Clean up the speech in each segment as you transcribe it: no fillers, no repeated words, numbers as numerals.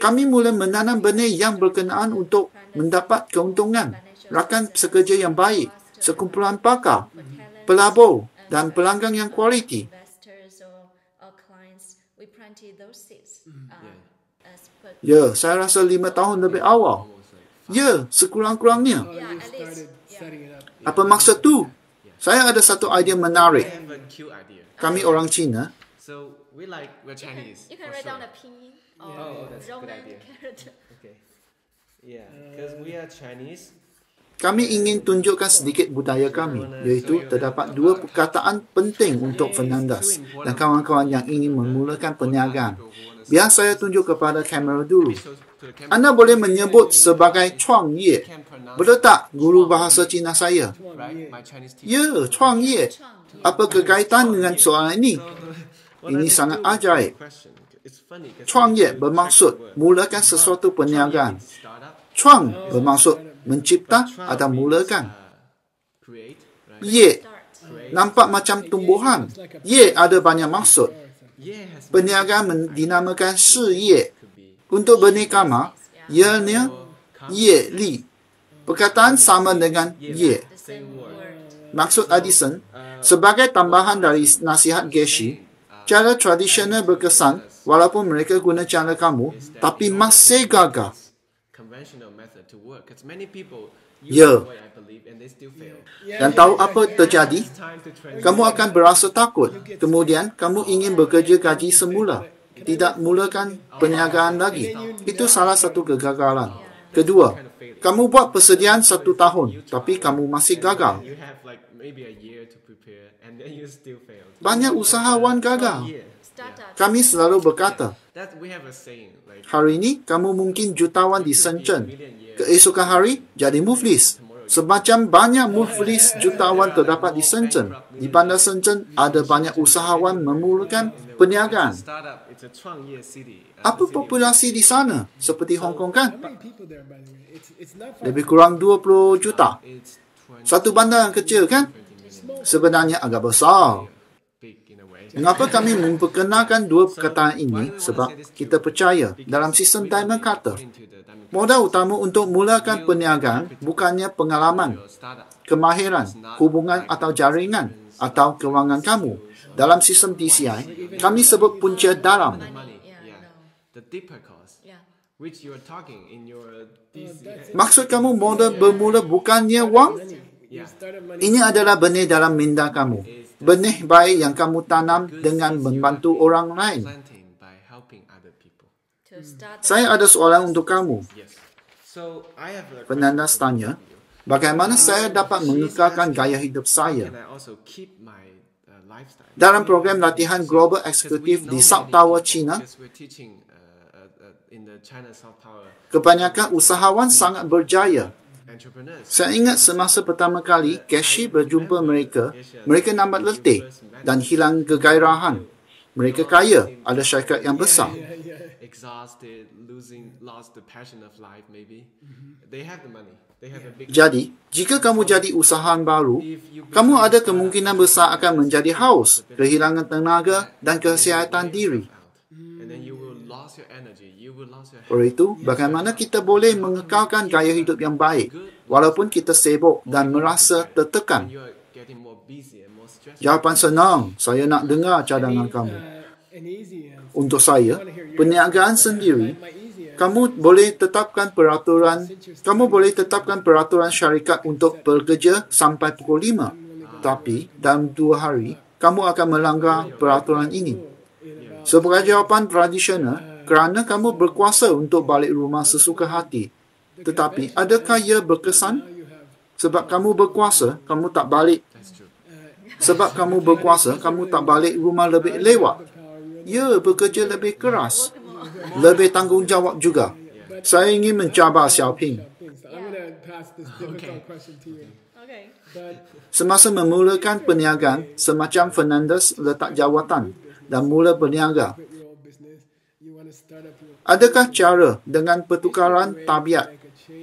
Kami mula menanam benih yang berkenaan untuk mendapat keuntungan, rakan sekerja yang baik, sekumpulan pakar, pelabur dan pelanggan yang kualiti. Ya, saya rasa 5 tahun lebih awal. Ya, sekurang-kurangnya. Apa maksud tu? Saya ada satu idea menarik. Kami orang Cina. We're Chinese. You can write down the pinyin or that's a good Roman idea. character. Okay. Yeah, because we are Chinese. Kami ingin tunjukkan sedikit budaya kami, iaitu terdapat 2 perkataan penting untuk Fernandes dan kawan-kawan yang ingin memulakan perniagaan. Biar saya tunjuk kepada kamera dulu. Anda boleh menyebut sebagai 创业. Betul tak, guru bahasa Cina saya? Right? My Chinese teacher. Ya, 创业. Apa kekaitan dengan soalan ini? Ini sangat ajaib. Question. It's funny. 创业 bermaksud mulakan sesuatu perniagaan. Startup, 创 bermaksud mencipta atau mulakan. create, right? Ye Start. nampak macam tumbuhan. Ye ada banyak maksud. Yeah, has Perniagaan dinamakan 事业. could be Untuk benih kamar, ye-nya ye li. Perkataan sama dengan ye. The same word. Maksud Addison, sebagai tambahan dari nasihat Geshe, cara tradisional berkesan walaupun mereka guna cara kamu, tapi masih gagal. conventional method to work. Because many people use Yeah. the way I believe, and they still fail. Dan tahu apa terjadi? It's time to transition. Kamu akan berasa takut. Kemudian, kamu ingin bekerja gaji semula. Tidak mulakan perniagaan lagi. Itu salah satu kegagalan. Kedua, kamu buat persediaan 1 tahun, tapi kamu masih gagal. You have like maybe a year to prepare, and then you still fail. Banyak usahawan gagal. Yeah. Startup. Kami selalu berkata, That we have a saying like hari ini kamu mungkin jutawan di Shenzhen. Keesokan hari, jadi muflis. Semacam banyak muflis jutawan terdapat di Shenzhen. Di bandar Shenzhen, ada banyak usahawan memulakan perniagaan. startup. It's a 创业 city. Apa populasi di sana? Seperti Hong Kong kan? How many people there, by the way? It's not far. Lebih kurang 20 juta. It's 20 Satu bandar yang kecil kan? Sebenarnya agak besar. big in a way. Mengapa kami memperkenalkan 2 perkataan ini? Sebab kita percaya dalam sistem Diamond Cutter, Into the diamond modal utama untuk mulakan perniagaan bukannya pengalaman, startup. kemahiran, hubungan atau jaringan, atau kewangan kamu. Dalam sistem DCI, kami sebut punca dalam. Money. Yeah, no. The deeper cause, Yeah. which you are talking in your DC. Maksud kamu modal bermula bukannya wang? Yeah. Startup money. Ini adalah benih dalam minda kamu. Benih baik yang kamu tanam dengan membantu orang lain. Planting by helping other people. To start. Saya ada soalan untuk kamu. Yes. So I have a Fernandes tanya, bagaimana saya dapat mengekalkan gaya hidup saya? Can I also keep my lifestyle? Dalam program latihan Global Executive di South Tower, China, Because we're teaching in the China South Tower kebanyakan usahawan sangat berjaya. entrepreneurs. Saya ingat semasa pertama kali Geshe berjumpa mereka, mereka nampak letih dan hilang kegairahan. Mereka kaya, ada syarikat yang besar. Exhausted, lost the passion of life maybe. They have the money. They have a big. Jadi, jika kamu jadi usahawan baru, kamu ada kemungkinan besar akan menjadi haus, kehilangan tenaga dan kesihatan diri. And then you will lose your energy. You will lose your. Oleh itu, bagaimana kita boleh mengekalkan gaya hidup yang baik, walaupun kita sibuk dan merasa tertekan? You are getting more busy and more stressed. Jawapan senang, saya nak dengar cadangan kamu. An easy answer. Untuk saya, perniagaan sendiri, My easy answer. kamu boleh tetapkan peraturan syarikat untuk bekerja sampai pukul 5. Tapi, dalam 2 hari, kamu akan melanggar peraturan ini. Sebagai jawapan tradisional, kerana kamu berkuasa untuk balik rumah sesuka hati. Tetapi, adakah ia berkesan? Sebab kamu berkuasa, kamu tak balik. Sebab kamu berkuasa, kamu tak balik rumah lebih lewat. Ya, bekerja lebih keras. Lebih tanggungjawab juga. Saya ingin mencabar Xiaoping. So I'm going to pass this difficult question to you. Okay. But Semasa memulakan perniagaan, semacam Fernandes letak jawatan dan mula berniaga. quit your old business. You want to start up your Adakah cara dengan pertukaran tabiat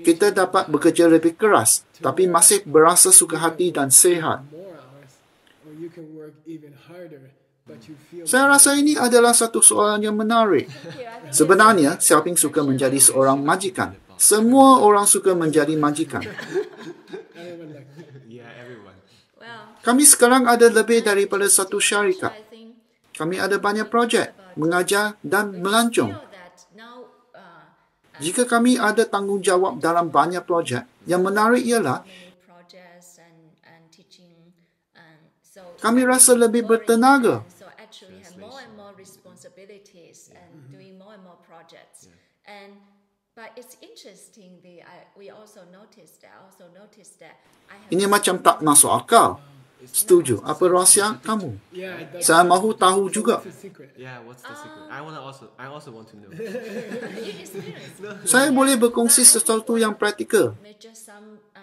kita dapat bekerja lebih keras tapi masih berasa suka hati dan sehat? more hours, or you can work even harder, but you feel Saya rasa ini adalah satu soalan yang menarik. Thank you. I Sebenarnya, Xiaoping suka menjadi seorang majikan. Semua orang suka menjadi majikan. Everyone like that. Yeah, everyone. Well, Kami sekarang ada lebih daripada satu syarikat. I think Kami ada banyak projek, mengajar dan melancong. feel that now Jika kami ada tanggungjawab dalam banyak projek, yang menarik ialah many projects and teaching, and so kami rasa lebih bertenaga. so actually have more and more responsibilities and doing more and more projects. And but it's interesting. We also noticed that. I have Ini macam tak masuk akal. Setuju. Apa rahsia kamu? Yeah, that's Saya mahu tahu juga. the secret. Yeah, what's the secret? I also want to know. experience. Saya boleh berkongsi sesuatu yang praktikal. May just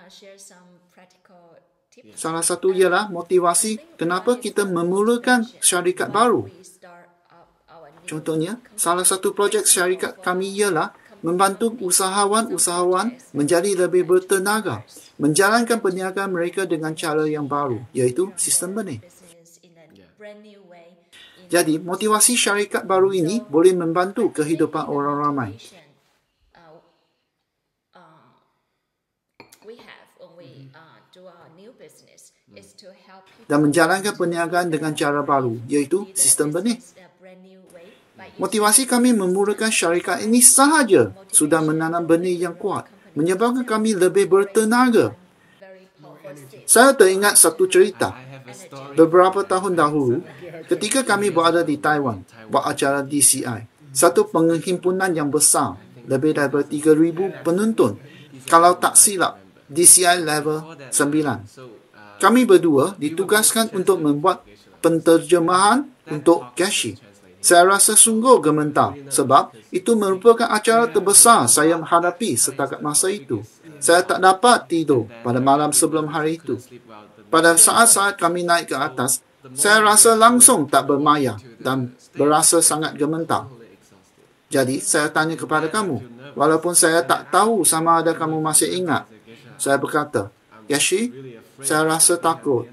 share some practical tips. Salah satu ialah motivasi kenapa kita memulakan syarikat baru. We start up our new Contohnya, salah satu projek syarikat kami ialah membantu usahawan-usahawan menjadi lebih bertenaga, menjalankan perniagaan mereka dengan cara yang baru, iaitu sistem benih. business in a brand new way. Jadi, motivasi syarikat baru ini boleh membantu kehidupan orang ramai. We have when we do our new business is to help people Dan menjalankan perniagaan dengan cara baru, iaitu sistem benih. in a brand new way by Motivasi kami memulakan syarikat ini sahaja sudah menanam benih yang kuat, menyebabkan kami lebih bertenaga. very powerful state. Saya teringat satu cerita. I have a story. Beberapa tahun dahulu, ketika kami berada di Taiwan, buat acara DCI, satu penghimpunan yang besar, lebih daripada 3,000 penonton. Kalau tak silap, DCI level 9. So, Kami berdua ditugaskan untuk membuat penterjemahan untuk Gashi. Saya rasa sungguh gementar sebab itu merupakan acara terbesar saya menghadapi setakat masa itu. Saya tak dapat tidur pada malam sebelum hari itu. sleep well. Pada saat-saat kami naik ke atas, saya rasa langsung tak bermaya dan berasa sangat gementar. Jadi, saya tanya kepada kamu, walaupun saya tak tahu sama ada kamu masih ingat. Saya berkata, Yashi, saya rasa takut,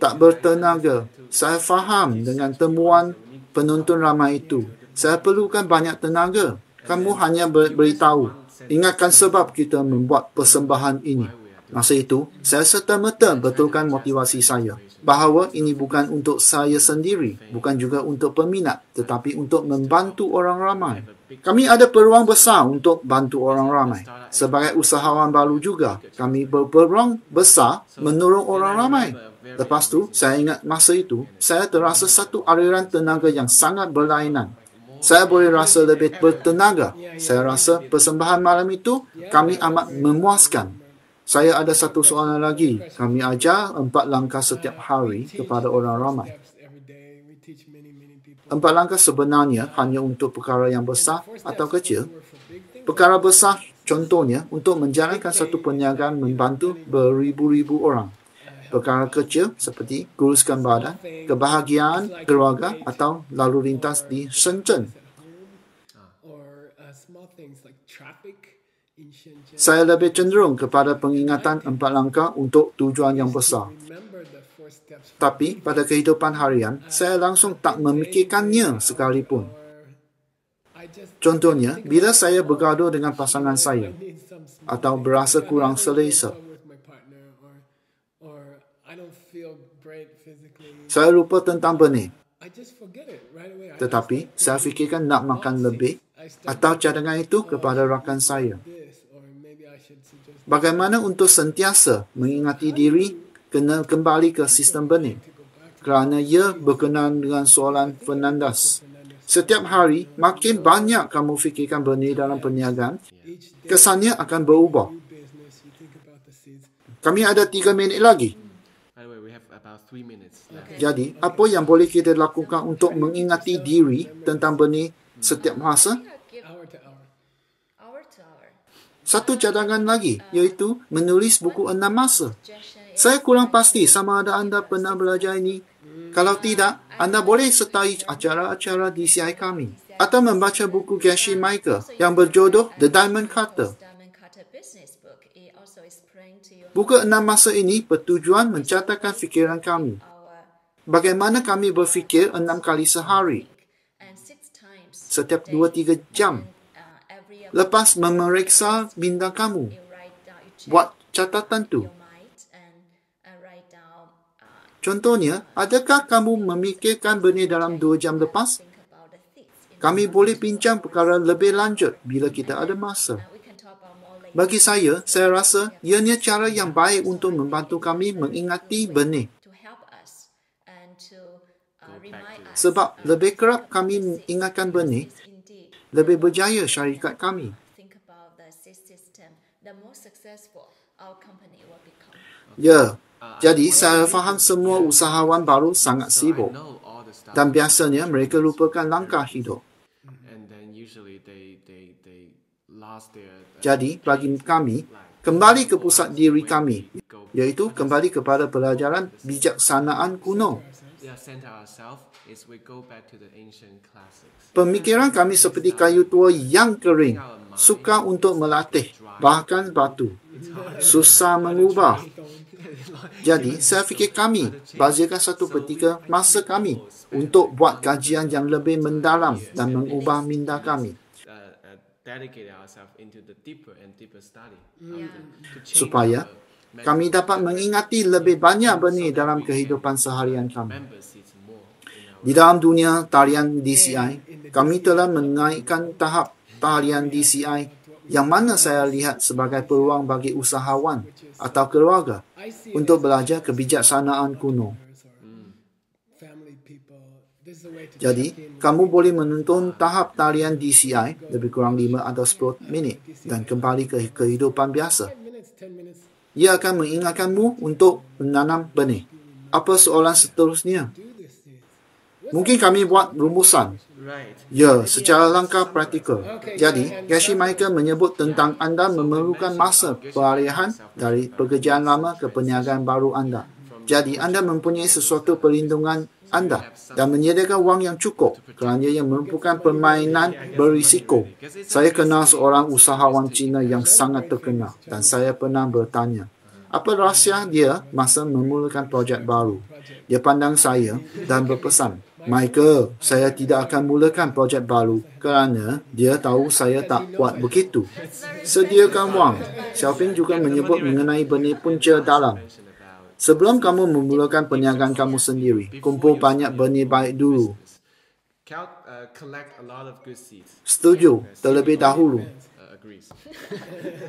tak bertenaga. Saya faham dengan temuan penonton ramai itu. Saya perlukan banyak tenaga. Kamu hanya beritahu, ingatkan sebab kita membuat persembahan ini. Masa itu, saya serta-merta betulkan motivasi saya bahawa ini bukan untuk saya sendiri, bukan juga untuk peminat, tetapi untuk membantu orang ramai. Kami ada peluang besar untuk bantu orang ramai. Sebagai usahawan baru juga, kami berpeluang besar menolong orang ramai. Lepas tu, saya ingat masa itu, saya terasa satu aliran tenaga yang sangat berlainan. Saya boleh rasa lebih bertenaga. Saya rasa persembahan malam itu, kami amat memuaskan. Saya ada satu soalan lagi. Kami ajar 4 langkah setiap hari kepada orang ramai. Steps every day. We teach many people. 4 langkah sebenarnya hanya untuk perkara yang besar 4 atau steps kecil. were for big things. Perkara besar contohnya untuk menjalankan satu perniagaan membantu beribu-ribu orang. Perkara kecil seperti kuruskan badan, kebahagiaan keluarga atau lalu lintas di Shenzhen. Or small things like traffic in Shenzhen. Saya lebih cenderung kepada pengingatan 4 langkah untuk tujuan yang besar. Remember the 4 steps. Tapi pada kehidupan harian, saya langsung tak memikirkannya sekalipun. I just Contohnya, bila saya bergaduh dengan pasangan saya need some small atau berasa kurang selesa, with my partner, or I don't feel great physically. saya lupa tentang benih. I just forget it right away. Tetapi, saya fikirkan nak makan lebih I start atau cadangan itu kepada rakan saya. this, or maybe I should suggest Bagaimana untuk sentiasa mengingati diri kena kembali ke sistem benih? Kerana ia berkenaan dengan soalan Fernandes. Setiap hari, makin banyak kamu fikirkan benih dalam perniagaan, each day kesannya akan berubah. business, you think about the seeds. Kami ada 3 minit lagi. By the way, we have about 3 minutes left. Jadi, apa yang boleh kita lakukan untuk mengingati diri tentang benih setiap masa? Give Hour to hour. hour to hour. Satu cadangan lagi, iaitu menulis buku 6 masa. Suggestion is Saya kurang pasti sama ada anda pernah belajar ini. Kalau tidak, anda boleh sertai acara-acara DCI kami atau membaca buku Gashi Michael yang berjodoh The Diamond Cutter. Diamond Cutter Business Book. It also explains to you Buku 6 masa ini bertujuan mencatatkan fikiran kami. our Bagaimana kami berfikir 6 kali sehari. and 6 times setiap 2-3 jam. Lepas memeriksa minda kamu, buat catatan tu. Contohnya, adakah kamu memikirkan benda dalam 2 jam lepas? Kami boleh bincang perkara lebih lanjut bila kita ada masa. Bagi saya rasa ianya cara yang baik untuk membantu kami mengingati benih. Sebab lebih kerap kami ingatkan benih, lebih berjaya syarikat kami. Ya, jadi saya faham semua usahawan baru sangat sibuk. Dan biasanya mereka lupakan langkah hidup. Jadi, bagi kami, kembali ke pusat diri kami, iaitu kembali kepada pelajaran bijaksanaan kuno. Pemikiran kami seperti kayu tua yang kering, suka untuk melatih, bahkan batu. Susah mengubah. Jadi, saya fikir kami bahagiakan 1/3 masa kami untuk buat kajian yang lebih mendalam dan mengubah minda kami. Supaya kami dapat mengingati lebih banyak benih dalam kehidupan seharian kami. Di dalam dunia talian DCI, kami telah menaikkan tahap talian DCI yang mana saya lihat sebagai peluang bagi usahawan atau keluarga untuk belajar kebijaksanaan kuno. Jadi, kamu boleh menonton tahap talian DCI lebih kurang 5 atau 10 minit dan kembali ke kehidupan biasa. Ia akan mengingatkanmu untuk menanam benih. Apa soalan seterusnya? Mungkin kami buat rumusan. Ya, secara langkah praktikal. Jadi, Geshe Michael menyebut tentang anda memerlukan masa peralihan dari pekerjaan lama ke perniagaan baru anda. Jadi, anda mempunyai sesuatu perlindungan anda dan menyediakan wang yang cukup kerana ia merupakan permainan berisiko. Saya kenal seorang usahawan Cina yang sangat terkenal dan saya pernah bertanya, apa rahsia dia masa memulakan projek baru? Dia pandang saya dan berpesan, Michael, saya tidak akan mulakan projek baru kerana dia tahu saya tak buat begitu. Sediakan wang. Xiaoping juga menyebut mengenai benih punca dalam. Sebelum kamu memulakan perniagaan kamu sendiri, kumpul banyak benih baik dulu. Setuju, terlebih dahulu.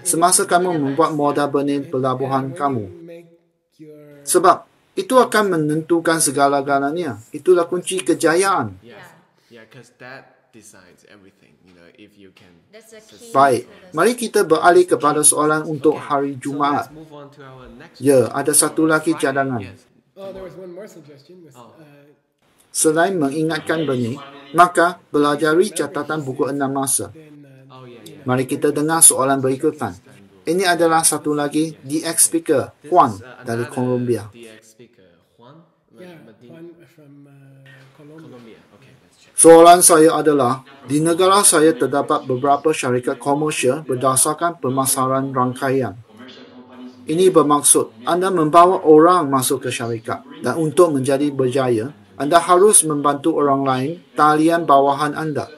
Semasa kamu membuat modal benih pelabuhan kamu. Sebab itu akan menentukan segala-galanya. Itulah kunci kejayaan. Baik, mari kita beralih kepada soalan untuk hari Jumaat. Ya, ada satu lagi cadangan. Selain mengingatkan benih, maka belajari catatan buku 6 masa. Mari kita dengar soalan berikutan. Ini adalah satu lagi DX speaker, Juan dari Colombia. Soalan saya adalah, di negara saya terdapat beberapa syarikat komersial berdasarkan pemasaran rangkaian. Ini bermaksud anda membawa orang masuk ke syarikat dan untuk menjadi berjaya, anda harus membantu orang lain talian bawahan anda.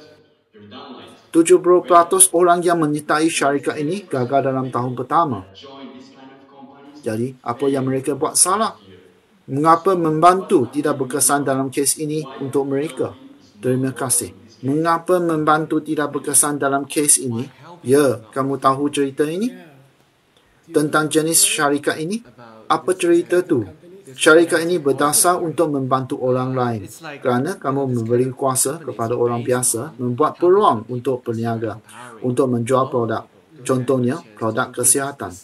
70% orang yang menyertai syarikat ini gagal dalam tahun pertama. Jadi, apa yang mereka buat salah? Mengapa membantu tidak berkesan dalam kes ini untuk mereka? Terima kasih. Mengapa membantu tidak berkesan dalam kes ini? Ya, kamu tahu cerita ini? Tentang jenis syarikat ini? Apa cerita tu? Syarikat ini berdasar untuk membantu orang lain. Kerana kamu memberi kuasa kepada orang biasa membuat peluang untuk berniaga, untuk menjual produk. Contohnya, produk kesihatan.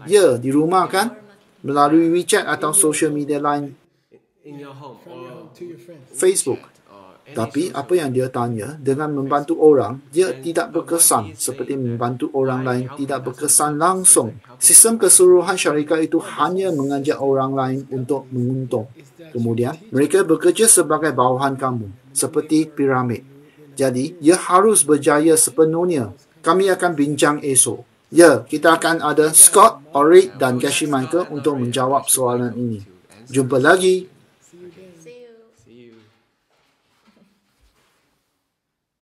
Ya, di rumah kan? Melalui WeChat atau social media lain. Facebook. Tapi apa yang dia tanya, dengan membantu orang, dia tidak berkesan seperti membantu orang lain tidak berkesan langsung. Sistem keseluruhan syarikat itu hanya mengajak orang lain untuk menguntung. Kemudian, mereka bekerja sebagai bawahan kamu, seperti piramid. Jadi, ia harus berjaya sepenuhnya. Kami akan bincang esok. Ya, kita akan ada Scott, Oric dan Geshe Michael untuk menjawab soalan ini. Jumpa lagi.